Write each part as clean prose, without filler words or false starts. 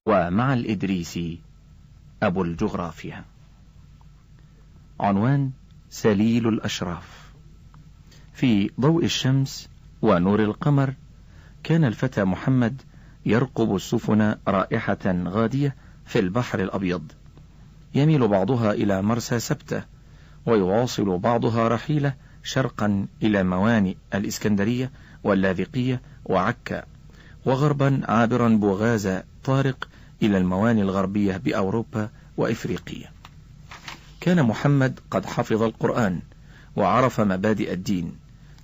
ومع الإدريسي أبو الجغرافيا. عنوان: سليل الأشراف. في ضوء الشمس ونور القمر كان الفتى محمد يرقب السفن رائحة غادية في البحر الأبيض، يميل بعضها إلى مرسى سبتة، ويواصل بعضها رحيله شرقا إلى موانئ الإسكندرية واللاذقية وعكا، وغربا عابرا بوغاز طارق إلى الموانئ الغربية بأوروبا وإفريقيا. كان محمد قد حفظ القرآن وعرف مبادئ الدين،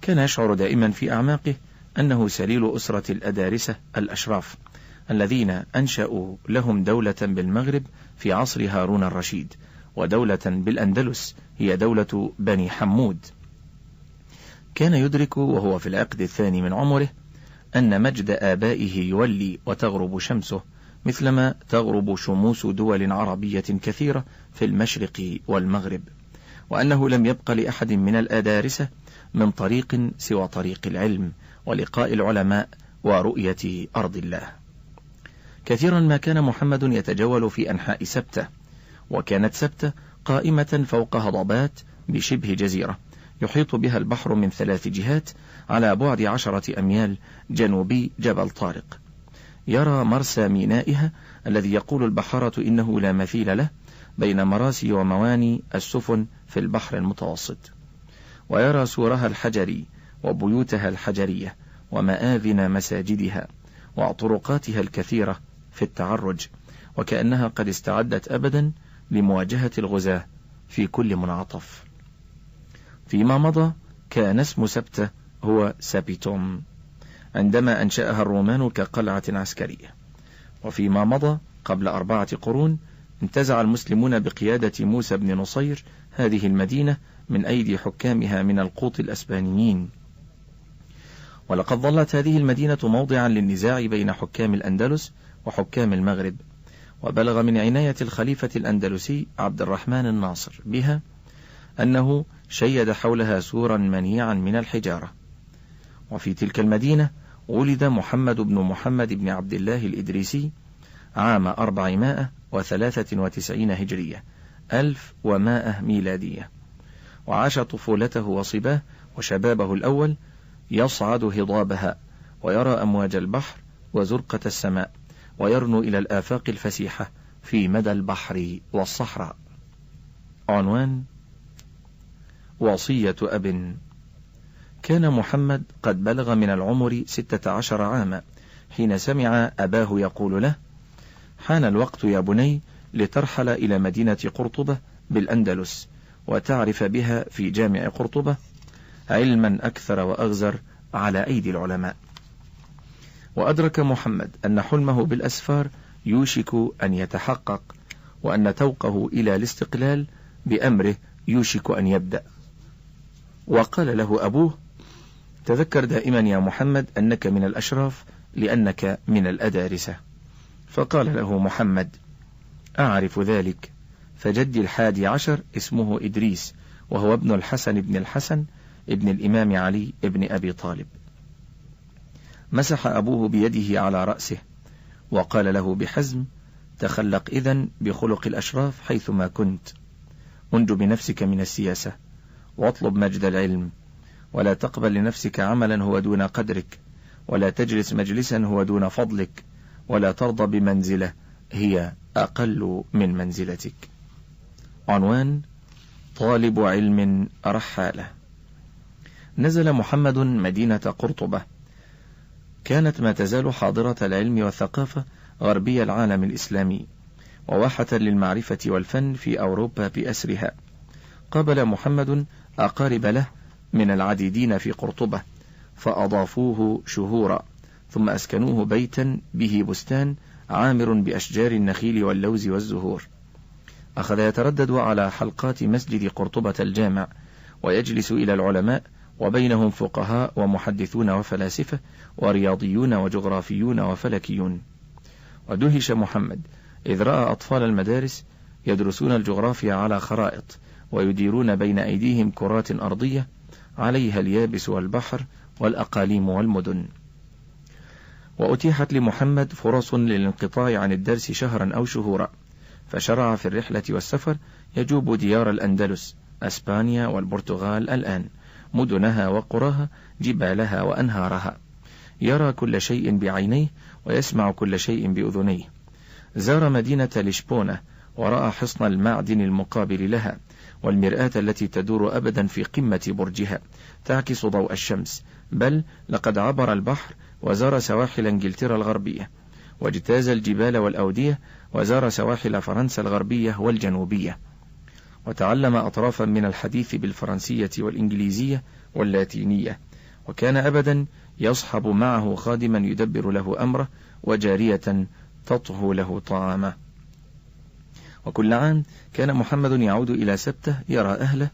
كان يشعر دائما في أعماقه أنه سليل أسرة الأدارسة الأشراف الذين أنشأوا لهم دولة بالمغرب في عصر هارون الرشيد، ودولة بالأندلس هي دولة بني حمود. كان يدرك وهو في العقد الثاني من عمره أن مجد آبائه يولي وتغرب شمسه مثلما تغرب شموس دول عربية كثيرة في المشرق والمغرب، وأنه لم يبق لأحد من الأدارسة من طريق سوى طريق العلم ولقاء العلماء ورؤية أرض الله. كثيرا ما كان محمد يتجول في أنحاء سبتة، وكانت سبتة قائمة فوق هضبات بشبه جزيرة يحيط بها البحر من 3 جهات على بعد 10 أميال جنوبي جبل طارق. يرى مرسى مينائها الذي يقول البحارة إنه لا مثيل له بين مراسي ومواني السفن في البحر المتوسط، ويرى سورها الحجري وبيوتها الحجرية ومآذن مساجدها وطرقاتها الكثيرة في التعرج، وكأنها قد استعدت أبدا لمواجهة الغزاة في كل منعطف. فيما مضى كان اسم سبتة هو سابيتوم عندما أنشأها الرومان كقلعة عسكرية، وفيما مضى قبل 4 قرون انتزع المسلمون بقيادة موسى بن نصير هذه المدينة من أيدي حكامها من القوط الأسبانيين، ولقد ظلت هذه المدينة موضعا للنزاع بين حكام الأندلس وحكام المغرب، وبلغ من عناية الخليفة الأندلسي عبد الرحمن الناصر بها أنه شيد حولها سورا منيعا من الحجارة. وفي تلك المدينة ولد محمد بن محمد بن عبد الله الإدريسي عام 493 هجرية 1100 ميلادية، وعاش طفولته وصباه وشبابه الأول يصعد هضابها ويرى أمواج البحر وزرقة السماء، ويرنو إلى الآفاق الفسيحة في مدى البحر والصحراء. عنوان: وصية أب. كان محمد قد بلغ من العمر 16 عاما حين سمع أباه يقول له: حان الوقت يا بني لترحل إلى مدينة قرطبة بالأندلس، وتعرف بها في جامع قرطبة علما أكثر وأغزر على أيدي العلماء. وأدرك محمد أن حلمه بالأسفار يوشك أن يتحقق، وأن توقه إلى الاستقلال بأمره يوشك أن يبدأ. وقال له أبوه: تذكر دائما يا محمد أنك من الأشراف لأنك من الأدارسة. فقال له محمد: أعرف ذلك، فجدي 11 اسمه إدريس، وهو ابن الحسن بن الحسن ابن الإمام علي ابن أبي طالب. مسح أبوه بيده على رأسه وقال له بحزم: تخلق إذن بخلق الأشراف حيثما كنت، انج بنفسك من السياسة، واطلب مجد العلم، ولا تقبل لنفسك عملا هو دون قدرك، ولا تجلس مجلسا هو دون فضلك، ولا ترضى بمنزلة هي أقل من منزلتك. عنوان: طالب علم رحالة. نزل محمد مدينة قرطبة، كانت ما تزال حاضرة العلم والثقافة غربي العالم الإسلامي، وواحة للمعرفة والفن في أوروبا بأسرها. قابل محمد أقارب له من العديدين في قرطبة، فأضافوه شهورا، ثم أسكنوه بيتا به بستان عامر بأشجار النخيل واللوز والزهور. أخذ يتردد على حلقات مسجد قرطبة الجامع، ويجلس إلى العلماء، وبينهم فقهاء ومحدثون وفلاسفة ورياضيون وجغرافيون وفلكيون. ودهش محمد إذ رأى أطفال المدارس يدرسون الجغرافيا على خرائط، ويديرون بين أيديهم كرات أرضية عليها اليابس والبحر والأقاليم والمدن. وأتيحت لمحمد فرص للانقطاع عن الدرس شهرا أو شهورا، فشرع في الرحلة والسفر، يجوب ديار الأندلس، أسبانيا والبرتغال الآن، مدنها وقراها، جبالها وأنهارها، يرى كل شيء بعينيه ويسمع كل شيء بأذنيه. زار مدينة لشبونة ورأى حصن المعدن المقابل لها، والمرآة التي تدور أبدا في قمة برجها تعكس ضوء الشمس، بل لقد عبر البحر وزار سواحل انجلترا الغربية، واجتاز الجبال والأودية، وزار سواحل فرنسا الغربية والجنوبية، وتعلم أطرافا من الحديث بالفرنسية والإنجليزية واللاتينية، وكان أبدا يصحب معه خادما يدبر له أمره، وجارية تطهو له طعامه. وكل عام كان محمد يعود إلى سبته يرى أهله،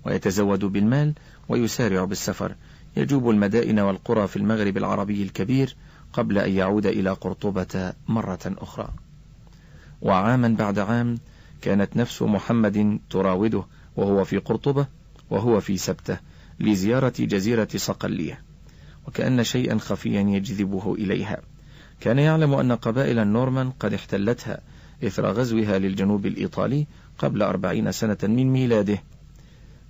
ويتزود بالمال، ويسارع بالسفر، يجوب المدائن والقرى في المغرب العربي الكبير قبل أن يعود إلى قرطبة مرة أخرى. وعاما بعد عام كانت نفس محمد تراوده وهو في قرطبة وهو في سبته لزيارة جزيرة صقلية، وكأن شيئا خفيا يجذبه إليها. كان يعلم أن قبائل النورمان قد احتلتها إثر غزوها للجنوب الإيطالي قبل 40 سنة من ميلاده،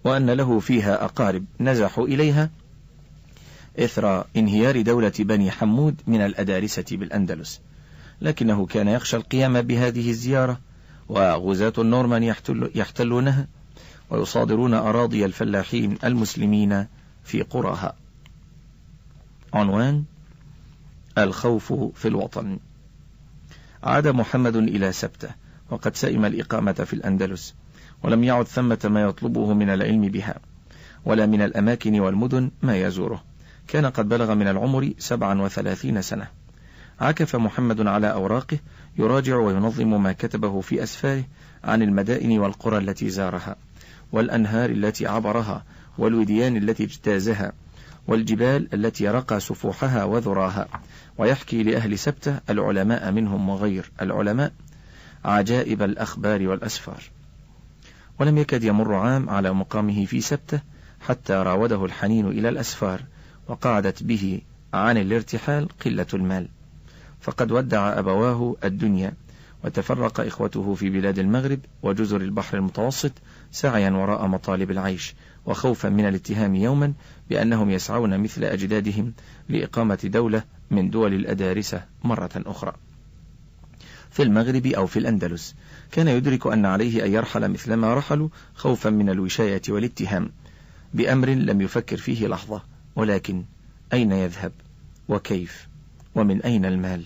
وأن له فيها أقارب نزحوا إليها إثر انهيار دولة بني حمود من الأدارسة بالأندلس، لكنه كان يخشى القيام بهذه الزيارة، وغزاة النورمان يحتلونها ويصادرون أراضي الفلاحين المسلمين في قراها. عنوان: الخوف في الوطن. عاد محمد إلى سبته وقد سئم الإقامة في الأندلس، ولم يعد ثمة ما يطلبه من العلم بها، ولا من الأماكن والمدن ما يزوره. كان قد بلغ من العمر 37 سنة. عكف محمد على أوراقه يراجع وينظم ما كتبه في أسفاره عن المدائن والقرى التي زارها، والأنهار التي عبرها، والوديان التي اجتازها، والجبال التي رقى سفوحها وذراها، ويحكي لأهل سبته العلماء منهم وغير العلماء عجائب الأخبار والأسفار. ولم يكد يمر عام على مقامه في سبته حتى راوده الحنين إلى الأسفار، وقعدت به عن الارتحال قلة المال، فقد ودع أبواه الدنيا، وتفرق إخوته في بلاد المغرب وجزر البحر المتوسط سعيا وراء مطالب العيش، وخوفا من الاتهام يوما بأنهم يسعون مثل أجدادهم لإقامة دولة من دول الأدارسة مرة أخرى في المغرب أو في الأندلس. كان يدرك أن عليه أن يرحل مثلما رحلوا، خوفا من الوشاية والاتهام بأمر لم يفكر فيه لحظة، ولكن أين يذهب؟ وكيف؟ ومن أين المال؟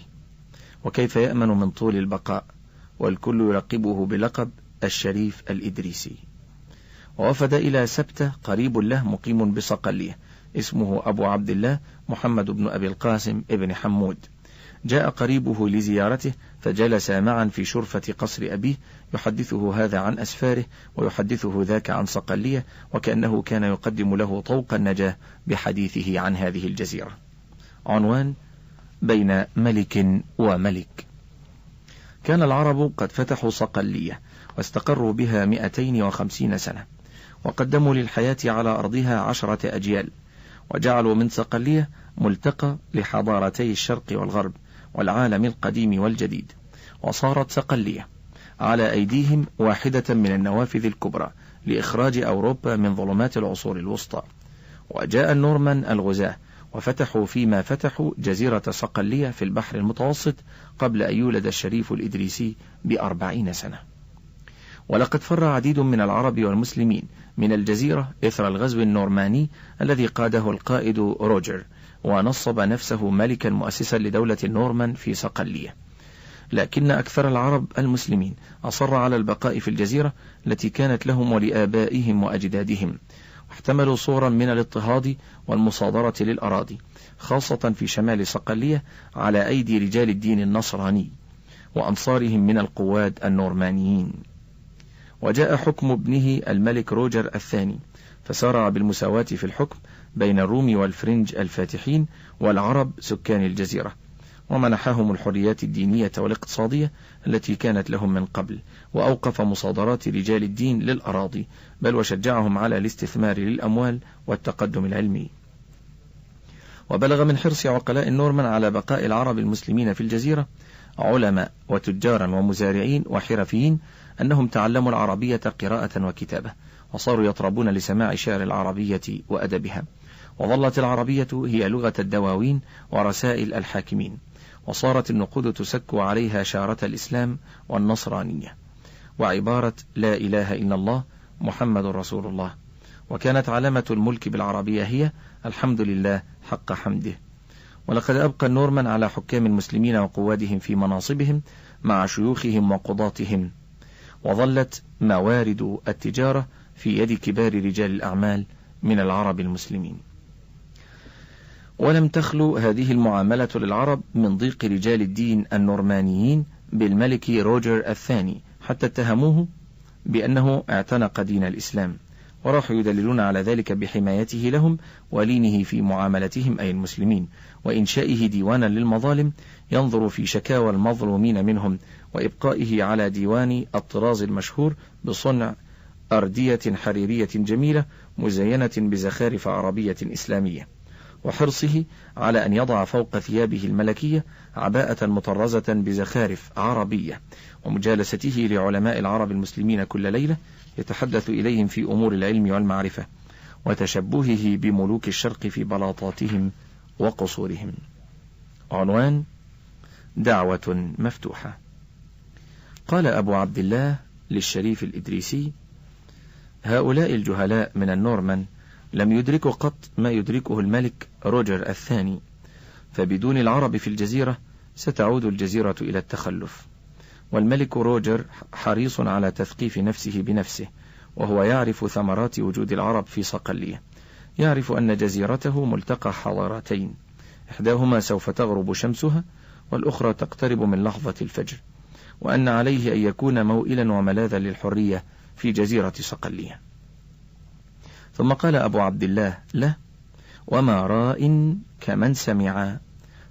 وكيف يأمن من طول البقاء؟ والكل يلقبه بلقب الشريف الإدريسي. ووفد إلى سبته قريب له مقيم بصقلية اسمه أبو عبد الله محمد بن أبي القاسم ابن حمود. جاء قريبه لزيارته، فجلس معا في شرفة قصر أبيه، يحدثه هذا عن أسفاره ويحدثه ذاك عن صقلية، وكأنه كان يقدم له طوق النجاة بحديثه عن هذه الجزيرة. عنوان: بين ملك وملك. كان العرب قد فتحوا صقلية واستقروا بها 250 سنة، وقدموا للحياة على أرضها 10 أجيال، وجعلوا من صقلية ملتقى لحضارتي الشرق والغرب والعالم القديم والجديد. وصارت صقلية على أيديهم واحدة من النوافذ الكبرى لإخراج أوروبا من ظلمات العصور الوسطى. وجاء النورمان الغزاة وفتحوا فيما فتحوا جزيرة صقلية في البحر المتوسط قبل أن يولد الشريف الإدريسي ب40 سنة. ولقد فر عديد من العرب والمسلمين من الجزيرة إثر الغزو النورماني الذي قاده القائد روجر، ونصب نفسه ملكا مؤسسا لدولة النورمان في صقلية. لكن أكثر العرب المسلمين أصر على البقاء في الجزيرة التي كانت لهم ولآبائهم وأجدادهم، واحتملوا صورا من الاضطهاد والمصادرة للأراضي، خاصة في شمال صقلية على أيدي رجال الدين النصراني وأنصارهم من القواد النورمانيين. وجاء حكم ابنه الملك روجر الثاني، فسارع بالمساواة في الحكم بين الروم والفرنج الفاتحين والعرب سكان الجزيرة، ومنحهم الحريات الدينية والاقتصادية التي كانت لهم من قبل، وأوقف مصادرات رجال الدين للأراضي، بل وشجعهم على الاستثمار للأموال والتقدم العلمي. وبلغ من حرص عقلاء النورمان على بقاء العرب المسلمين في الجزيرة علماء وتجارا ومزارعين وحرفيين أنهم تعلموا العربية قراءة وكتابة، وصاروا يطربون لسماع شعر العربية وأدبها. وظلت العربية هي لغة الدواوين ورسائل الحاكمين، وصارت النقود تسك عليها شارة الإسلام والنصرانية وعبارة لا إله إلا الله محمد رسول الله. وكانت علامة الملك بالعربية هي الحمد لله حق حمده. ولقد أبقى النورمان على حكام المسلمين وقوادهم في مناصبهم مع شيوخهم وقضاتهم، وظلت موارد التجارة في يد كبار رجال الأعمال من العرب المسلمين. ولم تخلو هذه المعاملة للعرب من ضيق رجال الدين النورمانيين بالملك روجر الثاني، حتى اتهموه بأنه اعتنق دين الإسلام، وراحوا يدللون على ذلك بحمايته لهم ولينه في معاملتهم أي المسلمين، وإنشائه ديوانا للمظالم ينظر في شكاوى المظلومين منهم، وإبقائه على ديوان الطراز المشهور بصنع أردية حريرية جميلة مزينة بزخارف عربية إسلامية، وحرصه على أن يضع فوق ثيابه الملكية عباءة مطرزة بزخارف عربية، ومجالسته لعلماء العرب المسلمين كل ليلة يتحدث إليهم في أمور العلم والمعرفة، وتشبهه بملوك الشرق في بلاطاتهم وقصورهم. عنوان: دعوة مفتوحة. قال أبو عبد الله للشريف الإدريسي: هؤلاء الجهلاء من النورمان لم يدركوا قط ما يدركه الملك روجر الثاني، فبدون العرب في الجزيرة ستعود الجزيرة إلى التخلف. والملك روجر حريص على تثقيف نفسه بنفسه، وهو يعرف ثمرات وجود العرب في صقلية، يعرف أن جزيرته ملتقى حضارتين، إحداهما سوف تغرب شمسها والأخرى تقترب من لحظة الفجر، وأن عليه أن يكون موئلا وملاذا للحرية في جزيرة صقلية. ثم قال أبو عبد الله له: وما راء كمن سمع،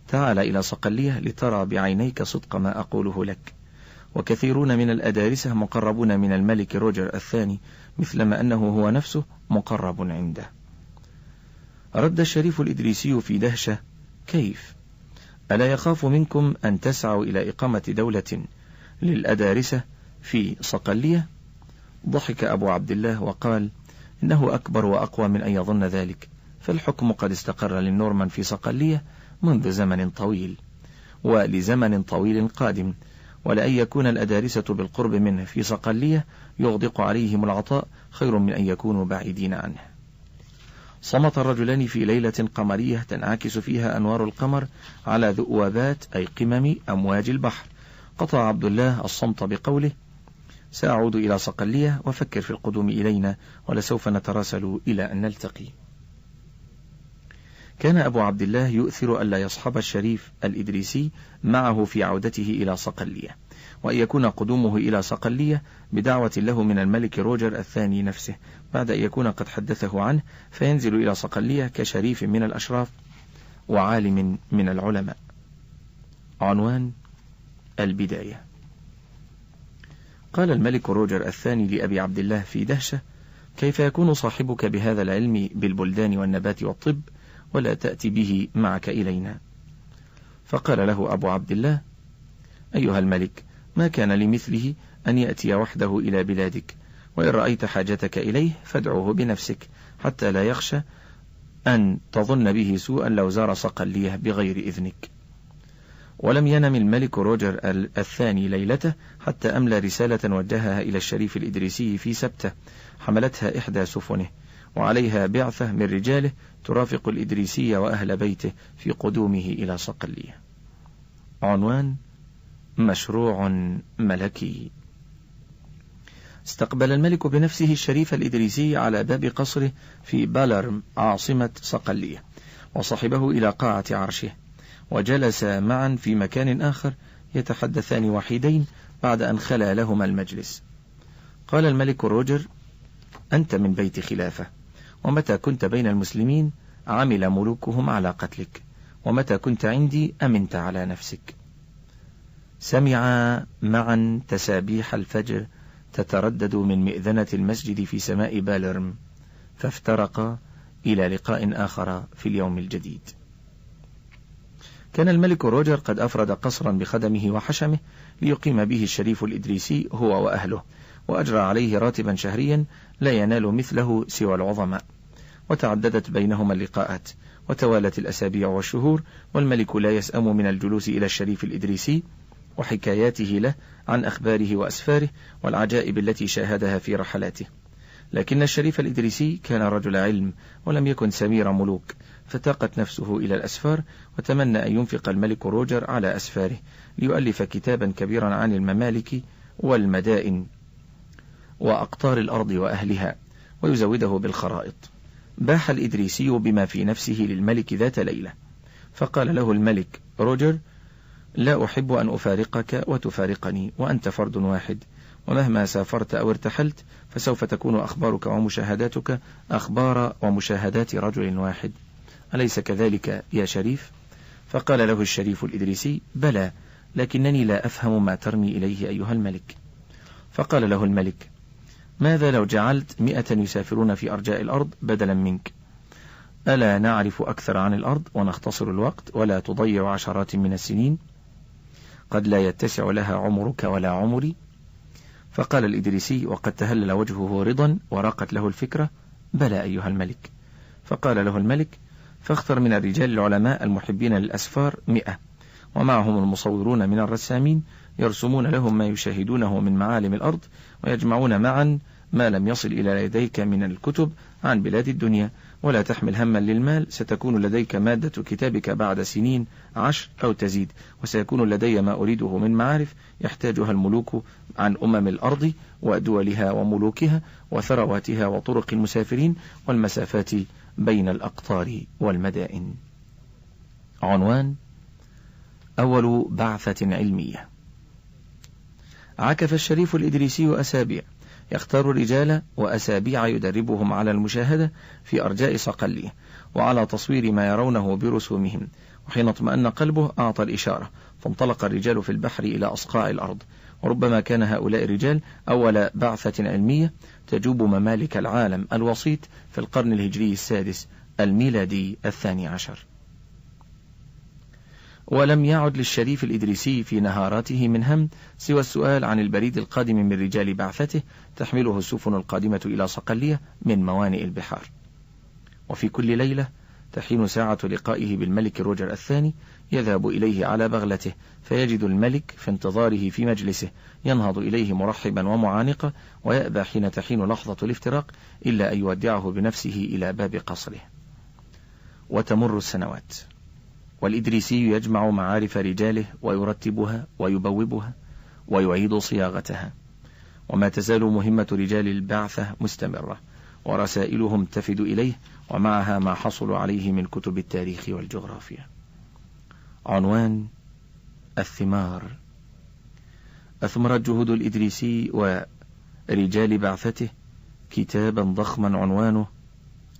تعال إلى صقلية لترى بعينيك صدق ما أقوله لك. وكثيرون من الأدارسة مقربون من الملك روجر الثاني، مثلما أنه هو نفسه مقرب عنده. رد الشريف الإدريسي في دهشة: كيف؟ ألا يخاف منكم أن تسعوا إلى إقامة دولة للأدارسة في صقلية؟ ضحك أبو عبد الله وقال: إنه أكبر وأقوى من أن يظن ذلك، فالحكم قد استقر للنورمان في صقلية منذ زمن طويل، ولزمن طويل قادم، ولأن يكون الأدارسة بالقرب منه في صقلية يغدق عليهم العطاء خير من أن يكونوا بعيدين عنه. صمت الرجلان في ليلة قمرية تنعكس فيها أنوار القمر على ذؤوبات أي قمم أمواج البحر. قطع عبد الله الصمت بقوله: سأعود إلى صقلية وفكر في القدوم إلينا، ولسوف نتراسل إلى أن نلتقي. كان أبو عبد الله يؤثر ألا يصحب الشريف الإدريسي معه في عودته إلى صقلية، وأن يكون قدومه إلى صقلية بدعوة له من الملك روجر الثاني نفسه، بعد أن يكون قد حدثه عنه، فينزل إلى صقلية كشريف من الأشراف وعالم من العلماء. عنوان: البداية. قال الملك روجر الثاني لأبي عبد الله في دهشة: كيف يكون صاحبك بهذا العلم بالبلدان والنبات والطب ولا تأتي به معك إلينا؟ فقال له أبو عبد الله: أيها الملك، ما كان لمثله أن يأتي وحده إلى بلادك، وإن رأيت حاجتك إليه فادعوه بنفسك، حتى لا يخشى أن تظن به سوءا لو زار صقلية بغير إذنك. ولم ينم الملك روجر الثاني ليلته حتى أملى رسالة وجهها إلى الشريف الإدريسي في سبتة، حملتها إحدى سفنه، وعليها بعثة من رجاله ترافق الإدريسي وأهل بيته في قدومه إلى صقلية. عنوان: مشروع ملكي. استقبل الملك بنفسه الشريف الإدريسي على باب قصره في بالرم عاصمة صقلية، وصحبه إلى قاعة عرشه، وجلس معا في مكان آخر يتحدثان وحيدين بعد أن خلا لهما المجلس. قال الملك روجر: أنت من بيت خلافة، ومتى كنت بين المسلمين عمل ملوكهم على قتلك، ومتى كنت عندي أمنت على نفسك. سمعا معا تسابيح الفجر تتردد من مئذنة المسجد في سماء بالرم، فافترقا إلى لقاء آخر في اليوم الجديد. كان الملك روجر قد أفرد قصرا بخدمه وحشمه ليقيم به الشريف الإدريسي هو وأهله، وأجرى عليه راتبا شهريا لا ينال مثله سوى العظماء. وتعددت بينهما اللقاءات، وتوالت الأسابيع والشهور، والملك لا يسأم من الجلوس إلى الشريف الإدريسي وحكاياته له عن أخباره وأسفاره والعجائب التي شاهدها في رحلاته. لكن الشريف الإدريسي كان رجل علم ولم يكن سمير ملوك، فتاقت نفسه إلى الأسفار، وتمنى أن ينفق الملك روجر على أسفاره ليؤلف كتابا كبيرا عن الممالك والمدائن وأقطار الأرض وأهلها، ويزوده بالخرائط. باح الإدريسي بما في نفسه للملك ذات ليلة، فقال له الملك روجر: لا أحب أن أفارقك وتفارقني، وأنت فرد واحد، ومهما سافرت أو ارتحلت فسوف تكون أخبارك ومشاهداتك أخبار ومشاهدات رجل واحد، أليس كذلك يا شريف؟ فقال له الشريف الإدريسي: بلى، لكنني لا أفهم ما ترمي إليه أيها الملك. فقال له الملك: ماذا لو جعلت 100 يسافرون في أرجاء الأرض بدلا منك؟ ألا نعرف أكثر عن الأرض ونختصر الوقت ولا تضيع عشرات من السنين؟ قد لا يتسع لها عمرك ولا عمري. فقال الإدريسي وقد تهلل وجهه رضا وراقت له الفكرة: بلى أيها الملك. فقال له الملك: فاختر من الرجال العلماء المحبين للأسفار 100، ومعهم المصورون من الرسامين يرسمون لهم ما يشاهدونه من معالم الأرض، ويجمعون معا ما لم يصل إلى يديك من الكتب عن بلاد الدنيا، ولا تحمل هما للمال، ستكون لديك مادة كتابك بعد سنين 10 أو تزيد، وسيكون لدي ما أريده من معارف يحتاجها الملوك عن أمم الأرض ودولها وملوكها وثرواتها وطرق المسافرين والمسافات بين الأقطار والمدائن. عنوان: أول بعثة علمية. عكف الشريف الإدريسي أسابيع يختار الرجال وأسابيع يدربهم على المشاهدة في أرجاء صقلية وعلى تصوير ما يرونه برسومهم، وحين اطمأن قلبه أعطى الإشارة، فانطلق الرجال في البحر إلى أصقاع الأرض. وربما كان هؤلاء الرجال أول بعثة علمية تجوب ممالك العالم الوسيط في القرن الهجري السادس الميلادي 12. ولم يعد للشريف الإدريسي في نهاراته من هم سوى السؤال عن البريد القادم من رجال بعثته تحمله السفن القادمة إلى صقلية من موانئ البحار. وفي كل ليلة تحين ساعة لقائه بالملك روجر الثاني، يذهب إليه على بغلته، فيجد الملك في انتظاره في مجلسه، ينهض إليه مرحبا ومعانقا، ويأبى حين تحين لحظة الافتراق إلا أن يودعه بنفسه إلى باب قصره. وتمر السنوات، والإدريسي يجمع معارف رجاله ويرتبها ويبوبها ويعيد صياغتها، وما تزال مهمة رجال البعثة مستمرة، ورسائلهم تفد إليه، ومعها ما حصلوا عليه من كتب التاريخ والجغرافيا. عنوان: الثمار. أثمرت جهود الإدريسي ورجال بعثته كتابا ضخما عنوانه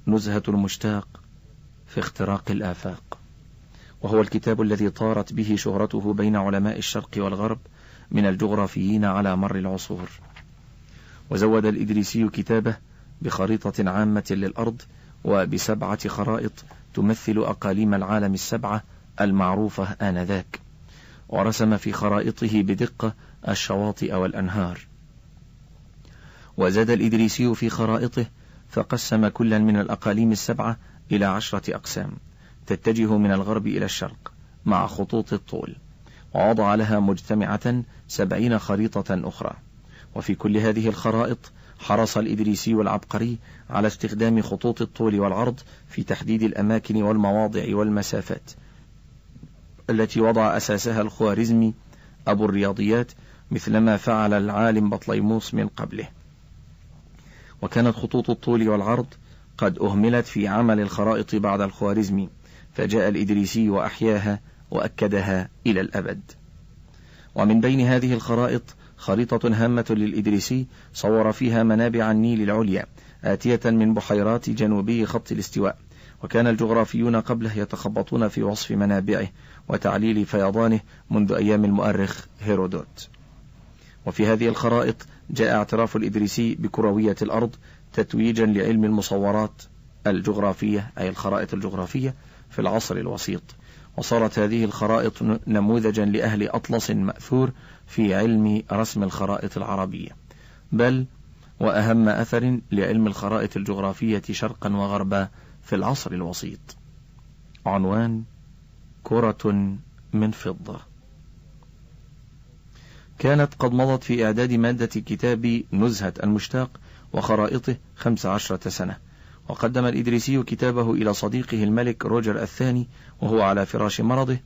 نزهة المشتاق في اختراق الآفاق، وهو الكتاب الذي طارت به شهرته بين علماء الشرق والغرب من الجغرافيين على مر العصور. وزود الإدريسي كتابه بخريطة عامة للأرض وب7 خرائط تمثل أقاليم العالم ال7 المعروفة آنذاك، ورسم في خرائطه بدقة الشواطئ والأنهار. وزاد الإدريسي في خرائطه فقسم كلا من الأقاليم ال7 إلى 10 أقسام تتجه من الغرب إلى الشرق مع خطوط الطول، ووضع لها مجتمعة 70 خريطة أخرى. وفي كل هذه الخرائط حرص الإدريسي العبقري على استخدام خطوط الطول والعرض في تحديد الأماكن والمواضع والمسافات التي وضع أساسها الخوارزمي أبو الرياضيات، مثلما فعل العالم بطليموس من قبله. وكانت خطوط الطول والعرض قد أهملت في عمل الخرائط بعد الخوارزمي، فجاء الإدريسي وأحياها وأكدها إلى الأبد. ومن بين هذه الخرائط خريطة هامة للإدريسي صور فيها منابع النيل العليا آتية من بحيرات جنوبي خط الاستواء، وكان الجغرافيون قبله يتخبطون في وصف منابعه وتعليل فيضانه منذ أيام المؤرخ هيرودوت. وفي هذه الخرائط جاء اعتراف الإدريسي بكروية الأرض تتويجا لعلم المصورات الجغرافية، أي الخرائط الجغرافية في العصر الوسيط. وصارت هذه الخرائط نموذجا لأهل أطلس مأثور في علم رسم الخرائط العربية، بل وأهم أثر لعلم الخرائط الجغرافية شرقا وغربا في العصر الوسيط. عنوان: كرة من فضة. كانت قد مضت في إعداد مادة كتاب نزهة المشتاق وخرائطه 15 سنة، وقدم الإدريسي كتابه إلى صديقه الملك روجر الثاني وهو على فراش مرضه،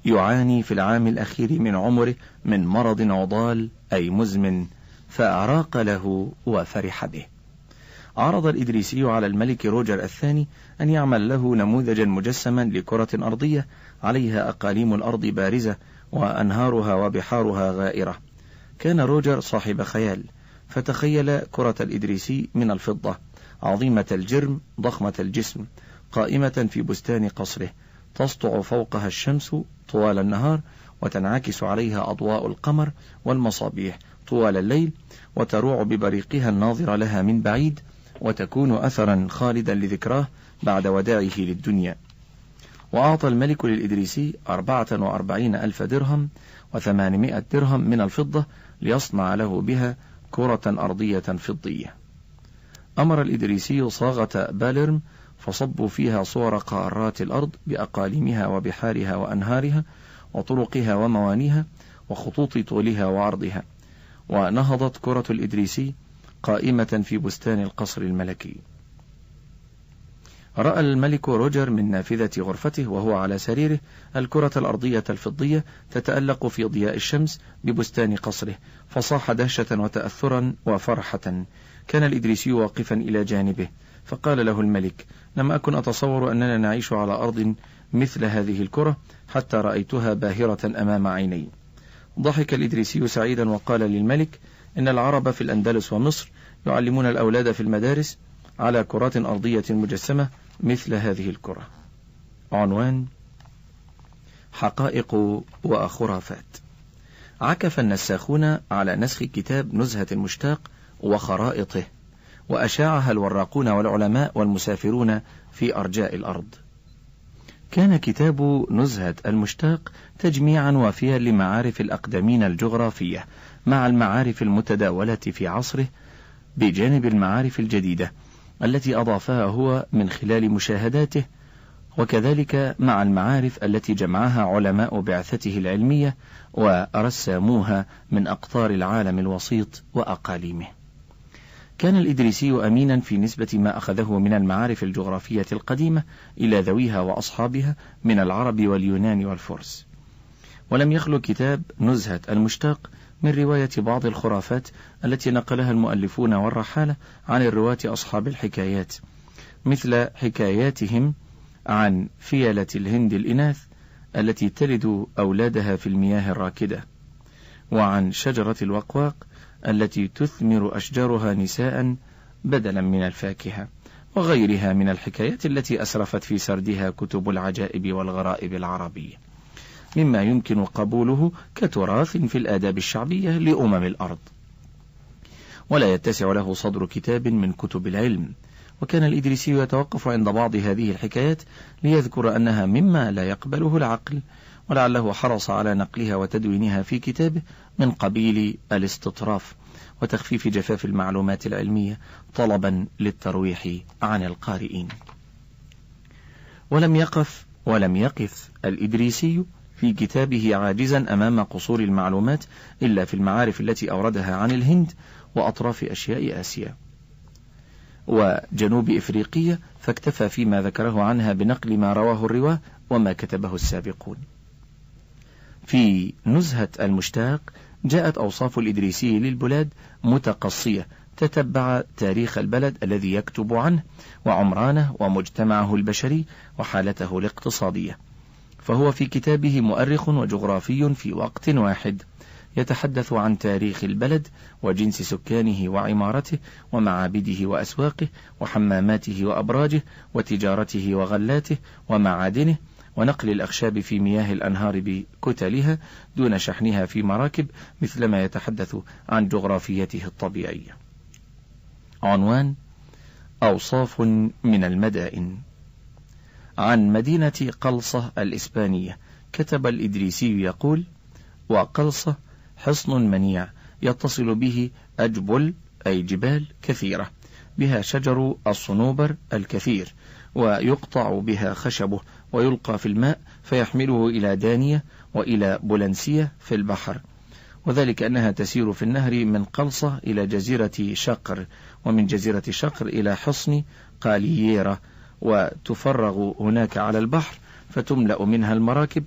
يعاني في العام الأخير من عمره من مرض عضال أي مزمن، فأعراق له وفرح به. عرض الإدريسي على الملك روجر الثاني أن يعمل له نموذجا مجسما لكرة أرضية عليها أقاليم الأرض بارزة وأنهارها وبحارها غائرة. كان روجر صاحب خيال، فتخيل كرة الإدريسي من الفضة عظيمة الجرم ضخمة الجسم قائمة في بستان قصره، تسطع فوقها الشمس طوال النهار وتنعكس عليها أضواء القمر والمصابيح طوال الليل، وتروع ببريقها الناظر لها من بعيد، وتكون أثرا خالدا لذكراه بعد وداعه للدنيا. وأعطى الملك للإدريسي 44,000 درهم و800 درهم من الفضة ليصنع له بها كرة أرضية فضية. أمر الإدريسي صاغة باليرم فصبوا فيها صور قارات الأرض بأقاليمها وبحارها وأنهارها وطرقها وموانيها وخطوط طولها وعرضها، ونهضت كرة الإدريسي قائمة في بستان القصر الملكي. رأى الملك روجر من نافذة غرفته وهو على سريره الكرة الأرضية الفضية تتألق في ضياء الشمس ببستان قصره، فصاح دهشة وتأثرا وفرحة. كان الإدريسي واقفا إلى جانبه، فقال له الملك: لم أكن أتصور أننا نعيش على أرض مثل هذه الكرة حتى رأيتها باهرة أمام عيني. ضحك الإدريسي سعيدا وقال للملك: إن العرب في الأندلس ومصر يعلمون الأولاد في المدارس على كرات أرضية مجسمة مثل هذه الكرة. عنوان: حقائق وخرافات. عكف النساخون على نسخ كتاب نزهة المشتاق وخرائطه، وأشاعها الوراقون والعلماء والمسافرون في أرجاء الأرض. كان كتاب نزهة المشتاق تجميعا وافيا لمعارف الأقدمين الجغرافية مع المعارف المتداولة في عصره، بجانب المعارف الجديدة التي أضافها هو من خلال مشاهداته، وكذلك مع المعارف التي جمعها علماء بعثته العلمية ورسموها من أقطار العالم الوسيط وأقاليمه. كان الإدريسي أمينا في نسبة ما أخذه من المعارف الجغرافية القديمة إلى ذويها وأصحابها من العرب واليونان والفرس. ولم يخلو كتاب نزهة المشتاق من رواية بعض الخرافات التي نقلها المؤلفون والرحالة عن الرواة أصحاب الحكايات، مثل حكاياتهم عن فيلة الهند الإناث التي تلد أولادها في المياه الراكدة، وعن شجرة الوقواق التي تثمر أشجارها نساء بدلا من الفاكهة، وغيرها من الحكايات التي أسرفت في سردها كتب العجائب والغرائب العربية، مما يمكن قبوله كتراث في الآداب الشعبية لأمم الأرض، ولا يتسع له صدر كتاب من كتب العلم. وكان الإدريسي يتوقف عند بعض هذه الحكايات ليذكر أنها مما لا يقبله العقل، ولعله حرص على نقلها وتدوينها في كتابه من قبيل الاستطراف وتخفيف جفاف المعلومات العلمية طلبا للترويح عن القارئين. ولم يقف الإدريسي في كتابه عاجزا أمام قصور المعلومات إلا في المعارف التي أوردها عن الهند وأطراف أشياء آسيا وجنوب إفريقيا، فاكتفى فيما ذكره عنها بنقل ما رواه الرواه وما كتبه السابقون. في نزهة المشتاق جاءت أوصاف الإدريسي للبلاد متقصية تتبع تاريخ البلد الذي يكتب عنه وعمرانه ومجتمعه البشري وحالته الاقتصادية، فهو في كتابه مؤرخ وجغرافي في وقت واحد، يتحدث عن تاريخ البلد وجنس سكانه وعمارته ومعابده وأسواقه وحماماته وأبراجه وتجارته وغلاته ومعادنه ونقل الأخشاب في مياه الأنهار بكتلها دون شحنها في مراكب، مثلما يتحدث عن جغرافيته الطبيعية. عنوان: أوصاف من المدائن. عن مدينة قلصة الإسبانية كتب الإدريسي يقول: وقلصة حصن منيع يتصل به أجبل أي جبال كثيرة بها شجر الصنوبر الكثير، ويقطع بها خشبه ويلقى في الماء فيحمله إلى دانية وإلى بولنسية في البحر، وذلك أنها تسير في النهر من قلصة إلى جزيرة شقر، ومن جزيرة شقر إلى حصن قالييرة، وتفرغ هناك على البحر فتملأ منها المراكب،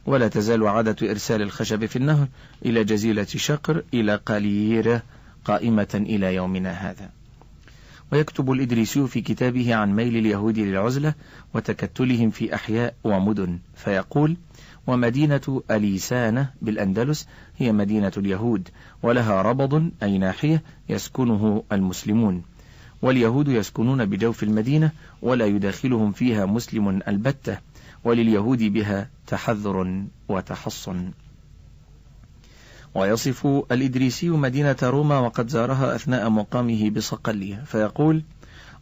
ولا تزال عادة إرسال الخشب في النهر إلى جزيرة شقر إلى قالييرة قائمة إلى يومنا هذا. ويكتب الإدريسي في كتابه عن ميل اليهود للعزلة وتكتلهم في أحياء ومدن فيقول: ومدينة أليسانة بالأندلس هي مدينة اليهود، ولها ربض أي ناحية يسكنه المسلمون، واليهود يسكنون بجوف المدينة ولا يداخلهم فيها مسلم البتة، ولليهود بها تحذر وتحصن. ويصف الإدريسي مدينة روما وقد زارها أثناء مقامه بصقلية فيقول: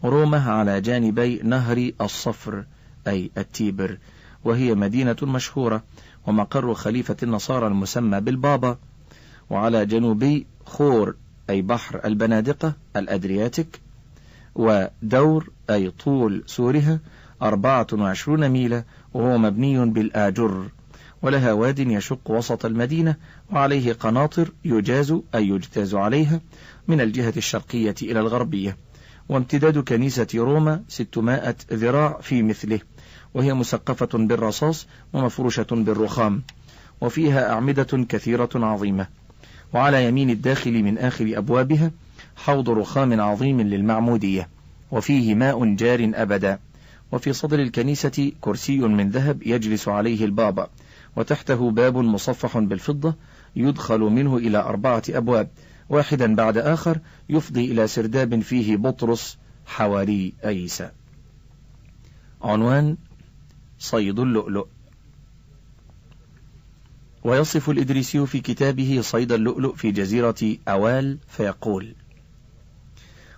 روما على جانبي نهر الصفر أي التيبر، وهي مدينة مشهورة ومقر خليفة النصارى المسمى بالبابا، وعلى جنوبي خور أي بحر البنادقة الأدرياتيك، ودور أي طول سورها 24 ميلا، وهو مبني بالآجر، ولها واد يشق وسط المدينة وعليه قناطر يجاز أي يجتاز عليها من الجهة الشرقية إلى الغربية، وامتداد كنيسة روما 600 ذراع في مثله، وهي مسقفة بالرصاص ومفروشة بالرخام، وفيها أعمدة كثيرة عظيمة، وعلى يمين الداخل من آخر أبوابها حوض رخام عظيم للمعمودية، وفيه ماء جار أبدا، وفي صدر الكنيسة كرسي من ذهب يجلس عليه البابا، وتحته باب مصفح بالفضة يدخل منه إلى 4 أبواب، واحدا بعد آخر يفضي إلى سرداب فيه بطرس حواري عيسى. عنوان: صيد اللؤلؤ. ويصف الإدريسي في كتابه صيد اللؤلؤ في جزيرة أوال فيقول: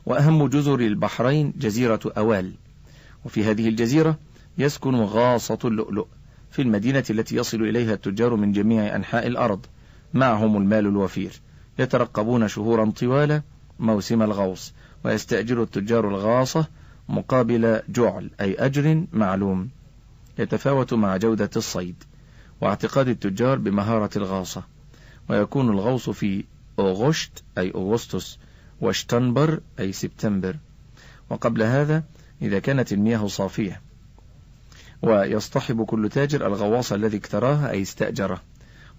وأهم جزر البحرين جزيرة أوال، وفي هذه الجزيرة يسكن غاصة اللؤلؤ في المدينة التي يصل إليها التجار من جميع أنحاء الأرض معهم المال الوفير، يترقبون شهورا طوال موسم الغوص، ويستأجر التجار الغاصة مقابل جعل أي أجر معلوم يتفاوت مع جودة الصيد واعتقاد التجار بمهارة الغاصة، ويكون الغوص في أغشت أي أغسطس وشتنبر أي سبتمبر، وقبل هذا إذا كانت المياه صافية، ويصطحب كل تاجر الغواص الذي اكتراه أي استأجره،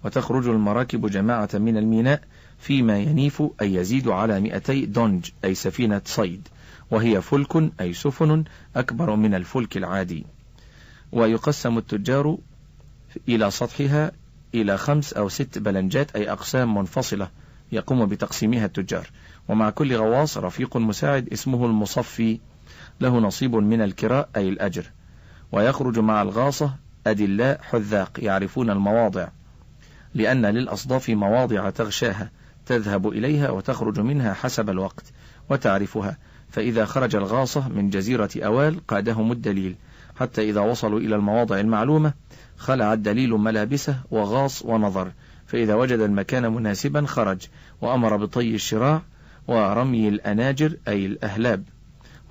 وتخرج المراكب جماعة من الميناء فيما ينيف أي يزيد على 200 دونج أي سفينة صيد، وهي فلك أي سفن أكبر من الفلك العادي، ويقسم التجار إلى سطحها إلى 5 أو 6 بلنجات أي أقسام منفصلة يقوم بتقسيمها التجار، ومع كل غواص رفيق مساعد اسمه المصفي له نصيب من الكراء أي الأجر، ويخرج مع الغاصة أدلاء حذاق يعرفون المواضع، لأن للأصداف مواضع تغشاها تذهب إليها وتخرج منها حسب الوقت وتعرفها، فإذا خرج الغاصة من جزيرة أوال قادهم الدليل، حتى إذا وصلوا إلى المواضع المعلومة خلع الدليل ملابسه وغاص ونظر، فإذا وجد المكان مناسبا خرج وأمر بطي الشراع ورمي الأناجر أي الأهلاب،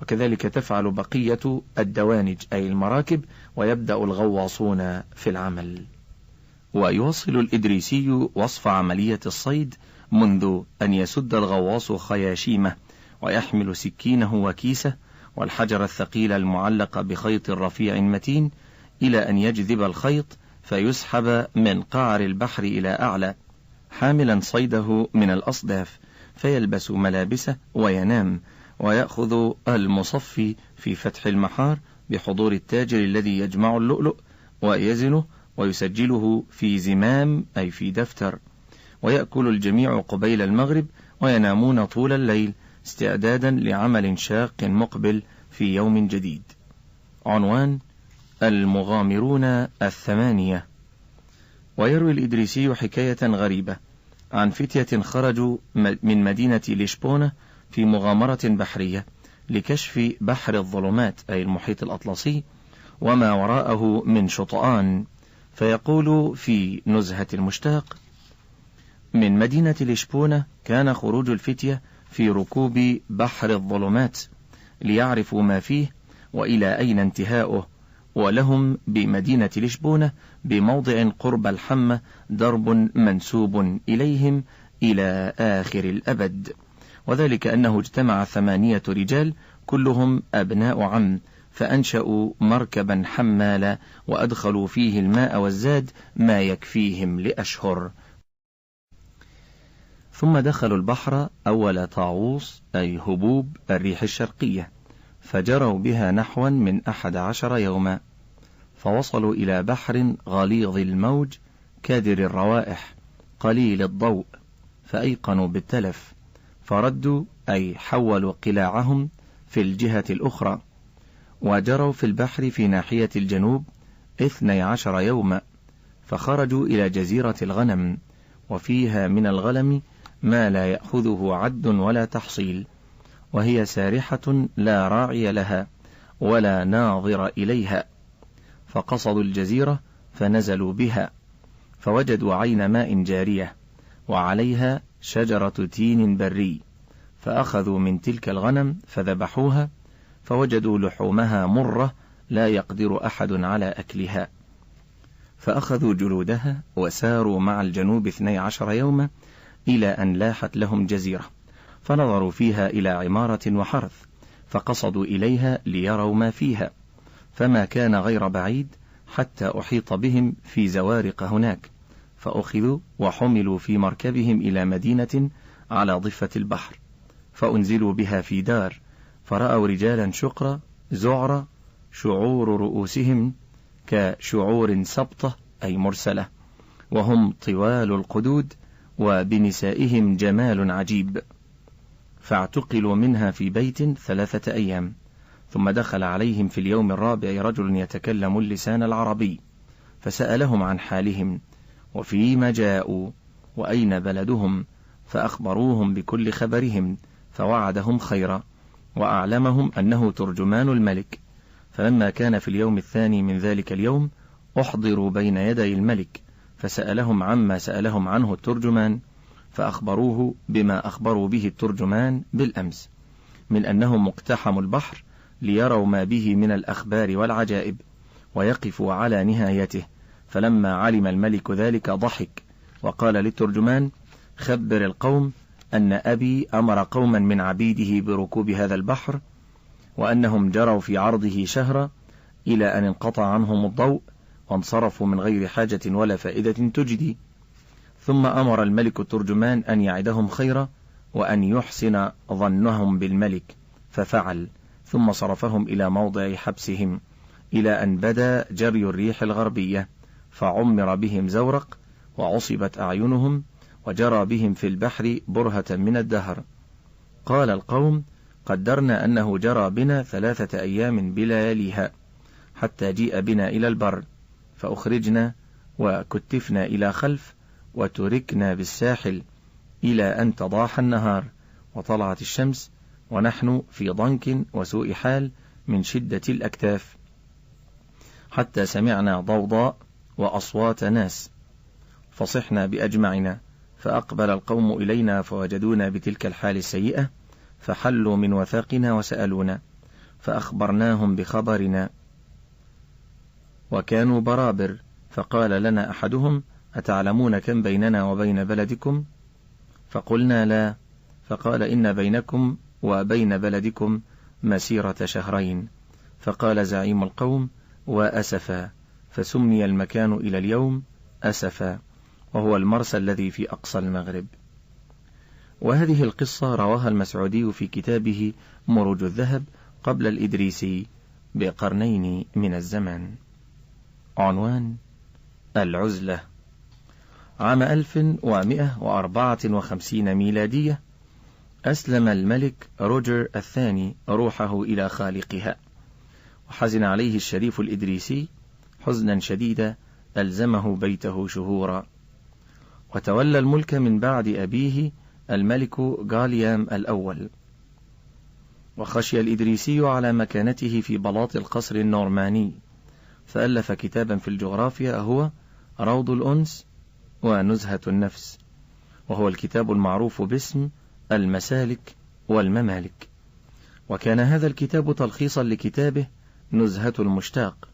وكذلك تفعل بقية الدوانج أي المراكب، ويبدأ الغواصون في العمل. ويوصل الإدريسي وصف عملية الصيد منذ أن يسد الغواص خياشيمه ويحمل سكينه وكيسه والحجر الثقيل المعلق بخيط رفيع متين إلى أن يجذب الخيط فيسحب من قعر البحر إلى أعلى حاملا صيده من الأصداف، فيلبس ملابسه وينام، ويأخذ المصفي في فتح المحار بحضور التاجر الذي يجمع اللؤلؤ ويزنه ويسجله في زمام أي في دفتر، ويأكل الجميع قبيل المغرب وينامون طول الليل استعدادا لعمل شاق مقبل في يوم جديد. عنوان: المغامرون 8. ويروي الإدريسي حكاية غريبة عن فتية خرجوا من مدينة لشبونة في مغامرة بحرية لكشف بحر الظلمات أي المحيط الأطلسي، وما وراءه من شطآن. فيقول في نزهة المشتاق: من مدينة لشبونة كان خروج الفتية في ركوب بحر الظلمات ليعرفوا ما فيه وإلى أين انتهاؤه، ولهم بمدينة لشبونة بموضع قرب الحمة درب منسوب إليهم إلى آخر الأبد، وذلك أنه اجتمع 8 رجال كلهم أبناء عم، فأنشأوا مركبا حمالا وأدخلوا فيه الماء والزاد ما يكفيهم لأشهر. ثم دخلوا البحر أول طاووس، أي هبوب الريح الشرقية، فجروا بها نحوا من 11 يوما، فوصلوا إلى بحر غليظ الموج كادر الروائح قليل الضوء، فأيقنوا بالتلف، فردوا أي حولوا قلاعهم في الجهة الأخرى، وجروا في البحر في ناحية الجنوب 12 يوما، فخرجوا إلى جزيرة الغنم، وفيها من الغلم ما لا يأخذه عد ولا تحصيل، وهي سارحة لا راعي لها ولا ناظر إليها، فقصدوا الجزيرة فنزلوا بها، فوجدوا عين ماء جارية وعليها شجرة تين بري، فأخذوا من تلك الغنم فذبحوها، فوجدوا لحومها مرة لا يقدر أحد على أكلها، فأخذوا جلودها وساروا مع الجنوب 12 يوما إلى أن لاحت لهم جزيرة، فنظروا فيها إلى عمارة وحرث، فقصدوا إليها ليروا ما فيها، فما كان غير بعيد حتى أحيط بهم في زوارق هناك، فأخذوا وحملوا في مركبهم إلى مدينة على ضفة البحر، فأنزلوا بها في دار، فرأوا رجالا شقرا زعرا شعور رؤوسهم كشعور سبطة أي مرسلة، وهم طوال القدود وبنسائهم جمال عجيب، فاعتقلوا منها في بيت 3 أيام. ثم دخل عليهم في اليوم الرابع رجل يتكلم اللسان العربي، فسألهم عن حالهم وفيما جاءوا وأين بلدهم، فأخبروهم بكل خبرهم، فوعدهم خيرا، وأعلمهم أنه ترجمان الملك. فلما كان في اليوم الثاني من ذلك اليوم أحضروا بين يدي الملك، فسألهم عما سألهم عنه الترجمان، فأخبروه بما أخبروا به الترجمان بالأمس، من أنهم اقتحموا البحر ليروا ما به من الأخبار والعجائب، ويقفوا على نهايته. فلما علم الملك ذلك ضحك، وقال للترجمان: خبر القوم أن أبي أمر قوما من عبيده بركوب هذا البحر، وأنهم جروا في عرضه شهرا إلى أن انقطع عنهم الضوء وانصرفوا من غير حاجة ولا فائدة تجدي. ثم أمر الملك الترجمان أن يعدهم خيرا وأن يحسن ظنهم بالملك، ففعل، ثم صرفهم إلى موضع حبسهم إلى أن بدا جري الريح الغربية، فعمر بهم زورق وعصبت أعينهم، وجرى بهم في البحر برهة من الدهر. قال القوم: قدرنا أنه جرى بنا 3 أيام بلياليها، حتى جيء بنا إلى البر، فأخرجنا وكتفنا إلى خلف، وتركنا بالساحل إلى أن تضاح النهار وطلعت الشمس، ونحن في ضنك وسوء حال من شدة الأكتاف، حتى سمعنا ضوضاء وأصوات ناس، فصحنا بأجمعنا، فأقبل القوم إلينا فوجدونا بتلك الحال السيئة، فحلوا من وثاقنا وسألونا، فأخبرناهم بخبرنا، وكانوا برابر. فقال لنا أحدهم: أتعلمون كم بيننا وبين بلدكم؟ فقلنا: لا. فقال: إن بينكم وبين بلدكم مسيرة 2 شهرين. فقال زعيم القوم: وأسفا، فسمي المكان إلى اليوم أسفا، وهو المرسى الذي في أقصى المغرب. وهذه القصة رواها المسعودي في كتابه مروج الذهب قبل الإدريسي بقرنين من الزمان. عنوان: العزلة. عام 1154 ميلادية أسلم الملك روجر الثاني روحه إلى خالقها، وحزن عليه الشريف الإدريسي حزنا شديدا ألزمه بيته شهورا، وتولى الملك من بعد أبيه الملك غاليام الأول. وخشي الإدريسي على مكانته في بلاط القصر النورماني، فألف كتابا في الجغرافيا هو روض الأنس ونزهة النفس، وهو الكتاب المعروف باسم المسالك والممالك. وكان هذا الكتاب تلخيصا لكتابه نزهة المشتاق.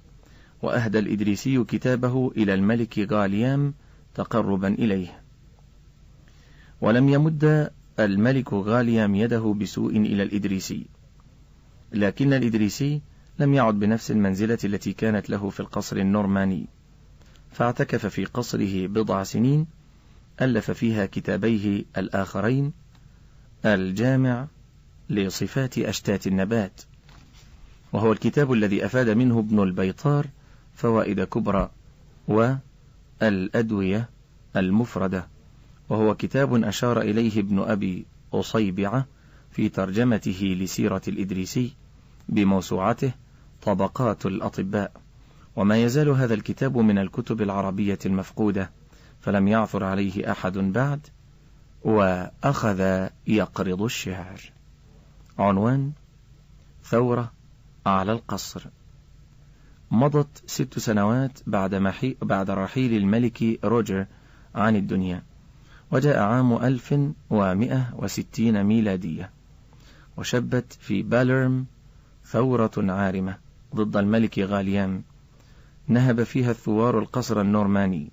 وأهدى الإدريسي كتابه إلى الملك غاليام تقربا إليه. ولم يمد الملك غاليام يده بسوء إلى الإدريسي، لكن الإدريسي لم يعد بنفس المنزلة التي كانت له في القصر النورماني، فاعتكف في قصره بضع سنين، ألف فيها كتابيه الآخرين: الجامع لصفات أشتات النبات، وهو الكتاب الذي أفاد منه ابن البيطار فوائد كبرى، والأدوية المفردة، وهو كتاب أشار إليه ابن أبي أصيبعة في ترجمته لسيرة الإدريسي بموسوعته طبقات الأطباء. وما يزال هذا الكتاب من الكتب العربية المفقودة، فلم يعثر عليه أحد بعد. وأخذ يقرض الشعر. عنوان: ثورة على القصر. مضت 6 سنوات بعد رحيل الملك روجر عن الدنيا، وجاء عام 1160 ميلادية، وشبت في باليرم ثورة عارمة ضد الملك غاليام، نهب فيها الثوار القصر النورماني،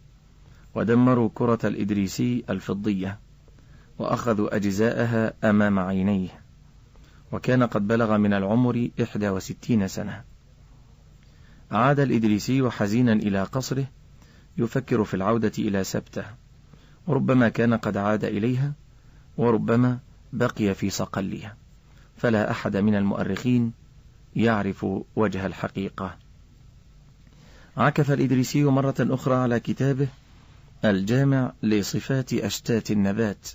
ودمروا كرة الإدريسي الفضية، وأخذوا أجزاءها أمام عينيه، وكان قد بلغ من العمر 61 سنة. عاد الإدريسي حزينا إلى قصره، يفكر في العودة إلى سبته، وربما كان قد عاد إليها، وربما بقي في صقلية، فلا أحد من المؤرخين يعرف وجه الحقيقة. عكف الإدريسي مرة أخرى على كتابه الجامع لصفات أشتات النبات،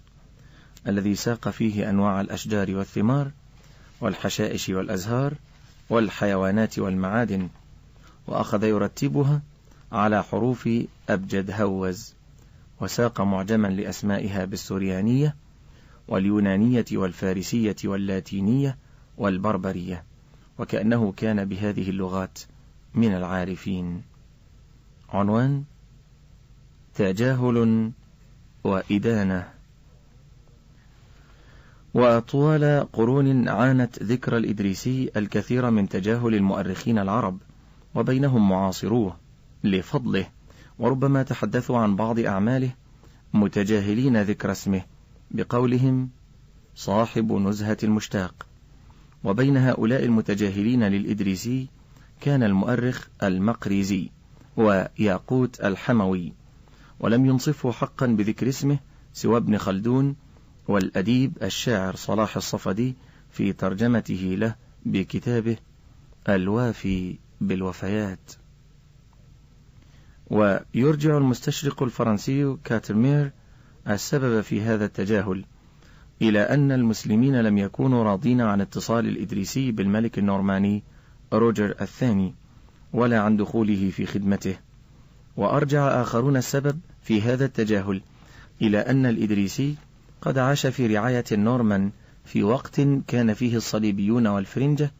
الذي ساق فيه أنواع الأشجار والثمار والحشائش والأزهار والحيوانات والمعادن، وأخذ يرتبها على حروف أبجد هوز، وساق معجما لأسمائها بالسريانية واليونانية والفارسية واللاتينية والبربرية، وكأنه كان بهذه اللغات من العارفين. عنوان: تجاهل وإدانة. وطوال قرون عانت ذكرى الإدريسي الكثير من تجاهل المؤرخين العرب، وبينهم معاصروه لفضله، وربما تحدثوا عن بعض أعماله متجاهلين ذكر اسمه بقولهم صاحب نزهة المشتاق. وبين هؤلاء المتجاهلين للإدريسي كان المؤرخ المقريزي وياقوت الحموي، ولم ينصفه حقا بذكر اسمه سوى ابن خلدون والأديب الشاعر صلاح الصفدي في ترجمته له بكتابه الوافي بالوفيات. ويرجع المستشرق الفرنسي كاترمير السبب في هذا التجاهل إلى أن المسلمين لم يكونوا راضين عن اتصال الإدريسي بالملك النورماني روجر الثاني، ولا عن دخوله في خدمته. وأرجع آخرون السبب في هذا التجاهل إلى أن الإدريسي قد عاش في رعاية النورمان في وقت كان فيه الصليبيون والفرنجة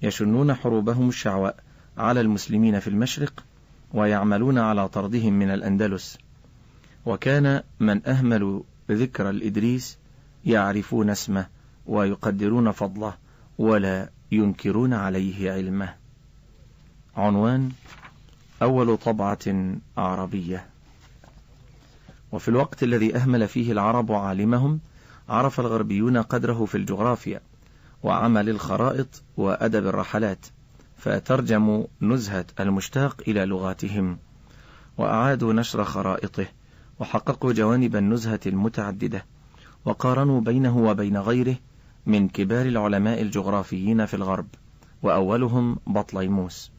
يشنون حروبهم الشعواء على المسلمين في المشرق، ويعملون على طردهم من الأندلس. وكان من أهملوا ذكر الإدريس يعرفون اسمه ويقدرون فضله ولا ينكرون عليه علمه. عنوان: أول طبعة عربية. وفي الوقت الذي أهمل فيه العرب عالمهم، عرف الغربيون قدره في الجغرافيا وعمل الخرائط وأدب الرحلات، فترجموا نزهة المشتاق إلى لغاتهم، وأعادوا نشر خرائطه، وحققوا جوانب النزهة المتعددة، وقارنوا بينه وبين غيره من كبار العلماء الجغرافيين في الغرب، وأولهم بطليموس.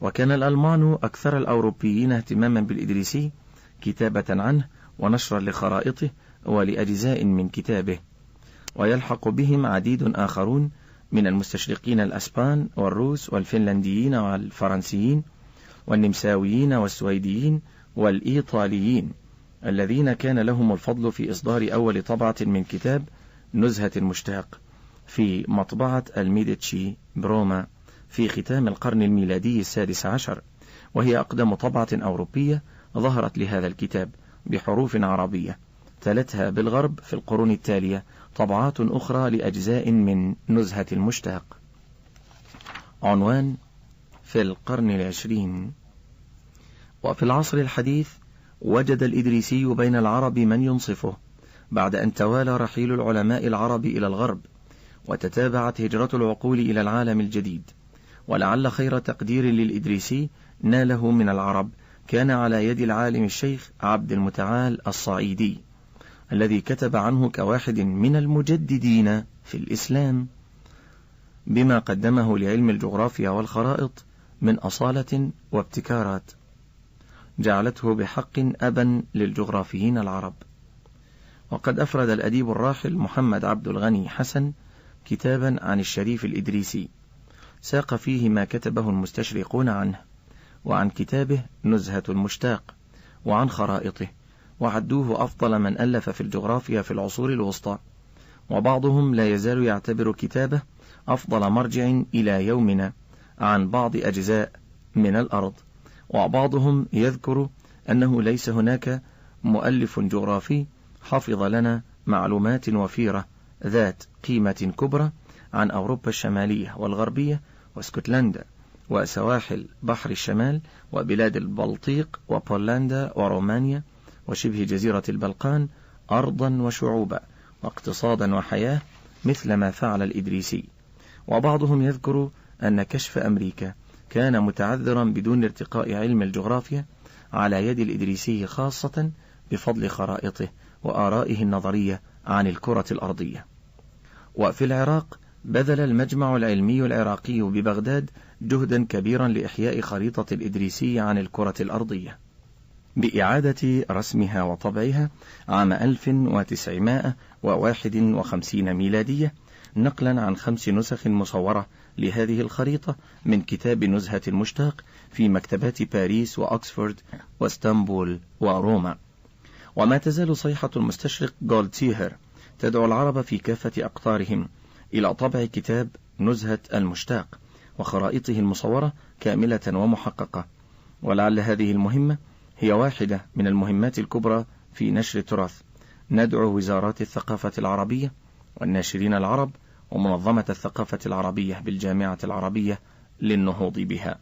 وكان الألمان أكثر الأوروبيين اهتماما بالإدريسي كتابة عنه ونشرا لخرائطه ولأجزاء من كتابه، ويلحق بهم عديد آخرون من المستشرقين الأسبان والروس والفنلنديين والفرنسيين والنمساويين والسويديين والإيطاليين، الذين كان لهم الفضل في إصدار أول طبعة من كتاب نزهة المشتاق في مطبعة الميديتشي بروما في ختام القرن الميلادي 16، وهي أقدم طبعة أوروبية ظهرت لهذا الكتاب بحروف عربية. تلتها بالغرب في القرون التالية طبعات أخرى لأجزاء من نزهة المشتاق. عنوان: في القرن العشرين. وفي العصر الحديث وجد الإدريسي بين العرب من ينصفه، بعد أن توالى رحيل العلماء العرب إلى الغرب، وتتابعت هجرة العقول إلى العالم الجديد. ولعل خير تقدير للإدريسي ناله من العرب كان على يد العالم الشيخ عبد المتعال الصعيدي، الذي كتب عنه كواحد من المجددين في الإسلام، بما قدمه لعلم الجغرافيا والخرائط من أصالة وابتكارات جعلته بحق أبا للجغرافيين العرب. وقد أفرد الأديب الراحل محمد عبد الغني حسن كتابا عن الشريف الإدريسي، ساق فيه ما كتبه المستشرقون عنه، وعن كتابه نزهة المشتاق، وعن خرائطه، وعدوه أفضل من ألف في الجغرافيا في العصور الوسطى. وبعضهم لا يزال يعتبر كتابه أفضل مرجع إلى يومنا عن بعض أجزاء من الأرض، وبعضهم يذكر أنه ليس هناك مؤلف جغرافي حفظ لنا معلومات وفيرة ذات قيمة كبرى عن أوروبا الشمالية والغربية واسكتلندا وسواحل بحر الشمال وبلاد البلطيق وبولندا ورومانيا وشبه جزيرة البلقان أرضا وشعوبا واقتصادا وحياة مثل ما فعل الإدريسي. وبعضهم يذكر أن كشف أمريكا كان متعذرا بدون ارتقاء علم الجغرافيا على يد الإدريسي، خاصة بفضل خرائطه وآرائه النظرية عن الكرة الأرضية. وفي العراق بذل المجمع العلمي العراقي ببغداد جهدا كبيرا لإحياء خريطة الإدريسي عن الكرة الأرضية بإعادة رسمها وطبعها عام 1951 ميلادية، نقلا عن 5 نسخ مصورة لهذه الخريطة من كتاب نزهة المشتاق في مكتبات باريس وأكسفورد واسطنبول وروما. وما تزال صيحة المستشرق جولدسيهر تدعو العرب في كافة أقطارهم إلى طبع كتاب نزهة المشتاق وخرائطه المصورة كاملة ومحققة. ولعل هذه المهمة هي واحدة من المهمات الكبرى في نشر التراث. ندعو وزارات الثقافة العربية والناشرين العرب ومنظمة الثقافة العربية بالجامعة العربية للنهوض بها.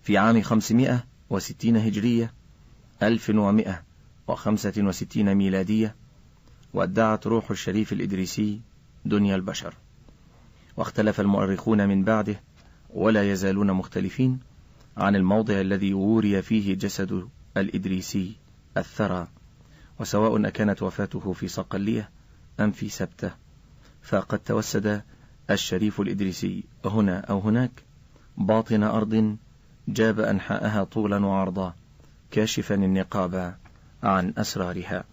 في عام 560 هجرية 1165 ميلادية ودعت روح الشريف الإدريسي دنيا البشر. واختلف المؤرخون من بعده ولا يزالون مختلفين عن الموضع الذي ووري فيه جسد الإدريسي الثرى، وسواء أكانت وفاته في صقلية أم في سبتة، فقد توسد الشريف الإدريسي هنا أو هناك باطن أرض جاب أنحاءها طولا وعرضا، كاشفا النقاب عن أسرارها.